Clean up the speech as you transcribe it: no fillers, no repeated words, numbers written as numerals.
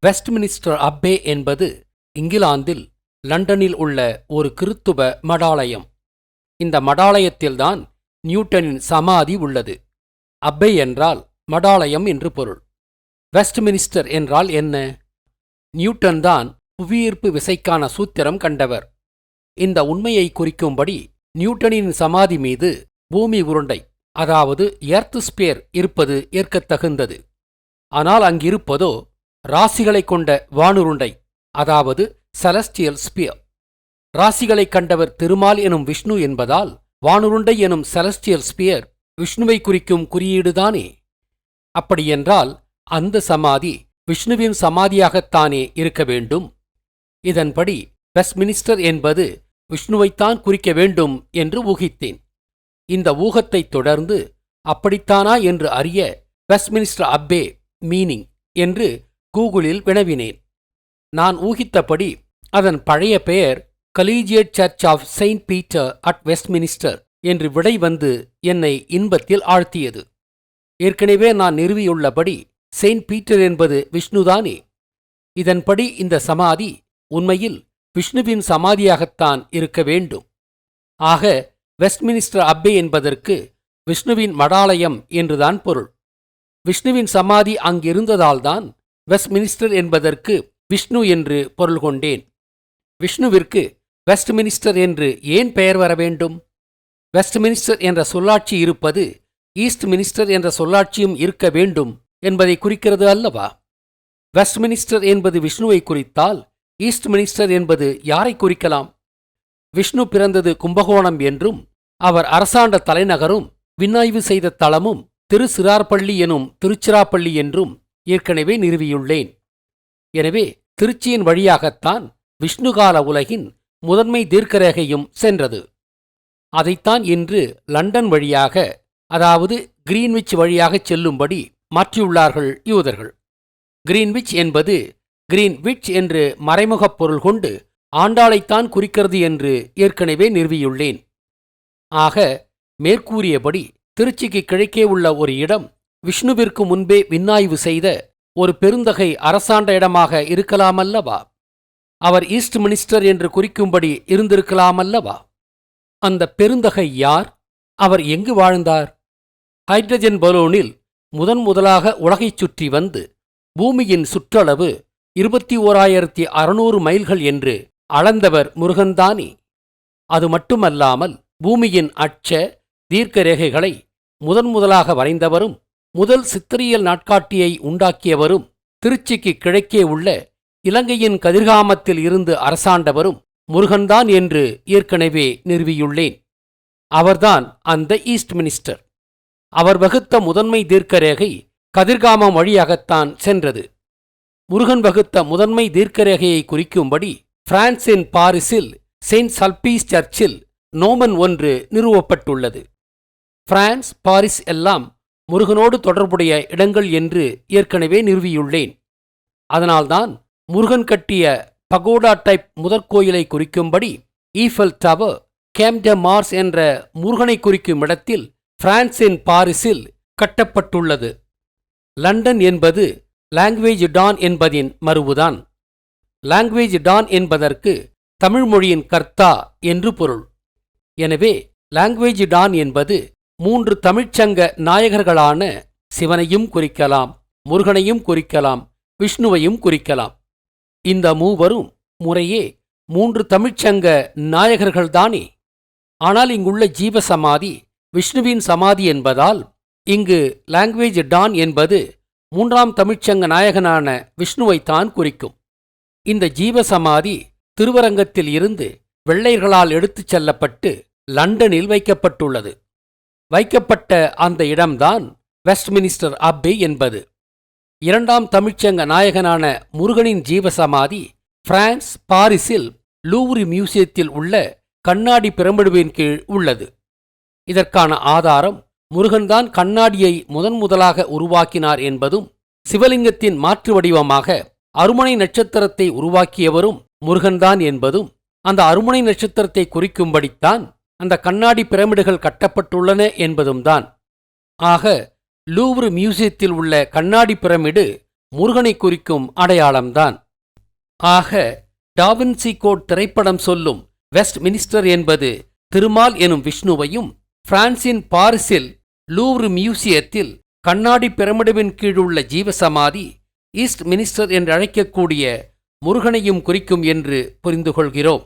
Westminster அப்பே என்பது இங்கிலாந்தில் லண்டனில் உள்ள ஒரு கிறித்துவ மடாலயம். இந்த மடாலயத்தில்தான் நியூட்டனின் சமாதி உள்ளது. அப்பே என்றால் மடாலயம் என்று பொருள். வெஸ்ட்மினிஸ்டர் என்றால் என்ன? நியூட்டன் தான் புவியீர்ப்பு விசைக்கான சூத்திரம் கண்டவர். இந்த உண்மையை குறிக்கும்படி நியூட்டனின் சமாதி மீது பூமி உருண்டை, அதாவது எர்த் ஸ்பியர் இருப்பது ஏற்கத்தகுந்தது. ஆனால் அங்கிருப்பதோ ராசிகளைக் கொண்ட வானுருண்டை, அதாவது செலஸ்டியல் ஸ்பியர். ராசிகளைக் கண்டவர் திருமால் எனும் விஷ்ணு என்பதால் வானுருண்டை எனும் செலஸ்டியல் ஸ்பியர் விஷ்ணுவை குறிக்கும் குறியீடுதானே. அப்படியென்றால் அந்த சமாதி விஷ்ணுவின் சமாதியாகத்தானே இருக்க வேண்டும். இதன்படி வெஸ்ட்மினிஸ்டர் என்பது விஷ்ணுவைத்தான் குறிக்க வேண்டும் என்று ஊகித்தேன். இந்த ஊகத்தைத் தொடர்ந்து அப்படித்தானா என்று அறிய வெஸ்ட்மினிஸ்டர் அப்பே மீனிங் என்று கூகுளில் வினவினேன். நான் ஊகித்தபடி அதன் பழைய பெயர் collegiate church of Saint Peter at Westminster என்று விடை வந்து என்னை இன்பத்தில் ஆழ்த்தியது. ஏற்கனவே நான் நிறுவியுள்ளபடி செயின்ட் பீட்டர் என்பது விஷ்ணுதானே. இதன்படி இந்த சமாதி உண்மையில் விஷ்ணுவின் சமாதியாகத்தான் இருக்க வேண்டும். ஆக வெஸ்ட்மினிஸ்டர் அப்பே என்பதற்கு விஷ்ணுவின் மடாலயம் என்றுதான் பொருள். விஷ்ணுவின் சமாதி அங்கிருந்ததால்தான் வெஸ்ட்மினிஸ்டர் என்பதற்கு விஷ்ணு என்று பொருள் கொண்டேன். விஷ்ணுவிற்கு வெஸ்ட்மினிஸ்டர் என்று ஏன் பெயர் வர வேண்டும்? வெஸ்ட்மினிஸ்டர் என்ற சொல்லாட்சி இருப்பது ஈஸ்ட் மினிஸ்டர் என்ற சொல்லாட்சியும் இருக்க வேண்டும் என்பதை குறிக்கிறது அல்லவா? வெஸ்ட்மினிஸ்டர் என்பது விஷ்ணுவை குறித்தால் ஈஸ்ட் மினிஸ்டர் என்பது யாரை குறிக்கலாம்? விஷ்ணு பிறந்தது கும்பகோணம் என்றும் அவர் அரசாண்ட தலைநகரும் விண்ணாய்வு செய்த தளமும் திருச்சிராப்பள்ளி எனும் திருச்சிராப்பள்ளி என்றும் ஏற்கனவே நிறுவியுள்ளேன். எனவே திருச்சியின் வழியாகத்தான் விஷ்ணுகால உலகின் முதன்மை தீர்க்கரேகையும் சென்றது. அதைத்தான் இன்று லண்டன் வழியாக, அதாவது கிரீன்விச் வழியாகச் செல்லும்படி மாற்றியுள்ளார்கள் யூதர்கள். கிரீன்விச் என்பது கிரீன்விச் என்று மறைமுகப் பொருள் கொண்டு ஆண்டாளைத்தான் குறிக்கிறது என்று ஏற்கனவே நிறுவியுள்ளேன். ஆக மேற்கூறியபடி திருச்சிக்கு கிழக்கே உள்ள ஒரு இடம் விஷ்ணுவிற்கு முன்பே விண்ணாய்வு செய்த ஒரு பெருந்தகை அரசாண்ட இடமாக இருக்கலாமல்லவா? அவர் ஈஸ்ட் மினிஸ்டர் என்று குறிக்கும்படி இருந்திருக்கலாமல்லவா? அந்த பெருந்தகை யார்? அவர் எங்கு வாழ்ந்தார்? ஹைட்ரஜன் பலூனில் முதலாக உலகைச் சுற்றி வந்து பூமியின் சுற்றளவு 21,600 மைல்கள் என்று அளந்தவர் முருகன்தானே. அது மட்டுமல்லாமல் பூமியின் அட்ச தீர்க்க ரேகைகளை முதலாக வரைந்தவரும் முதல் சித்திரியல் நாட்காட்டியை உண்டாக்கியவரும் திருச்சிக்கு கிழக்கே உள்ள இலங்கையின் கதிர்காமத்தில் இருந்து அரசாண்டவரும் முருகன்தான் என்று ஏற்கனவே நிறுவியுள்ளேன். அவர்தான் அந்த ஈஸ்ட் மினிஸ்டர். அவர் வகுத்த முதன்மை தீர்க்கரேகை கதிர்காமம் வழியாகத்தான் சென்றது. முருகன் வகுத்த முதன்மை தீர்க்கரேகையை குறிக்கும்படி பிரான்சின் பாரிஸில் செயின்ட் சல்பீஸ் சர்ச்சில் நோமன் ஒன்று நிறுவப்பட்டுள்ளது. பிரான்ஸ், பாரிஸ் எல்லாம் முருகனோடு தொடர்புடைய இடங்கள் என்று ஏற்கனவே நிறுவியுள்ளேன். அதனால்தான் முருகன் கட்டிய பகோடா டைப் முதற்கோயிலை குறிக்கும்படி ஈஃபல் டவர், கேம் ட மார்ஸ் என்ற முருகனை குறிக்கும் இடத்தில் பிரான்சின் பாரிஸில் கட்டப்பட்டுள்ளது. லண்டன் என்பது லாங்குவேஜ் டான் என்பதின் மறுவுதான். லாங்குவேஜ் டான் என்பதற்கு தமிழ் மொழியின் கர்த்தா என்று பொருள். எனவே லாங்குவேஜ் டான் என்பது 3 தமிழ்ச்சங்க நாயகர்களான சிவனையும் குறிக்கலாம், முருகனையும் குறிக்கலாம், விஷ்ணுவையும் குறிக்கலாம். இந்த மூவரும் முறையே 3 தமிழ்ச்சங்க நாயகர்கள்தானே. ஆனால் இங்குள்ள ஜீவசமாதி விஷ்ணுவின் சமாதி என்பதால் இங்கு லாங்குவேஜ் டான் என்பது 3ஆம் தமிழ்ச்சங்க நாயகனான விஷ்ணுவைத்தான் குறிக்கும். இந்த ஜீவசமாதி திருவரங்கத்தில் இருந்து வெள்ளையர்களால் எடுத்துச் செல்லப்பட்டு லண்டனில் வைக்கப்பட்டுள்ளது. வைக்கப்பட்ட அந்த இடம்தான் வெஸ்ட்மினிஸ்டர் அப்பே என்பது. 2ஆம் தமிழ்ச்சங்க நாயகனான முருகனின் ஜீவசமாதி பிரான்ஸ் பாரிஸில் லூவ்ரி மியூசியத்தில் உள்ள கண்ணாடி பிரமிடுவின் கீழ் உள்ளது. இதற்கான ஆதாரம் முருகன்தான் கண்ணாடியை முதலாக உருவாக்கினார் என்பதும், சிவலிங்கத்தின் மாற்று வடிவமாக அருமனை நட்சத்திரத்தை உருவாக்கியவரும் முருகன்தான் என்பதும், அந்த அருமனை நட்சத்திரத்தை குறிக்கும்படித்தான் அந்த கண்ணாடி பிரமிடுகள் கட்டப்பட்டுள்ளன என்பதும் தான். ஆக லூவ்ரு மியூசியத்தில் உள்ள கண்ணாடி பிரமிடு முருகனை குறிக்கும் அடையாளம்தான். ஆக டாவின்சி கோட் திரைப்படம் சொல்லும் வெஸ்ட் மினிஸ்டர் என்பது திருமால் எனும் விஷ்ணுவையும், பிரான்சின் பாரிஸில் லூவ்ரு மியூசியத்தில் கண்ணாடி பிரமிடுவின் கீழுள்ள ஜீவசமாதி ஈஸ்ட் மினிஸ்டர் என்றழைக்கக்கூடிய முருகனையும் குறிக்கும் என்று புரிந்து கொள்கிறோம்.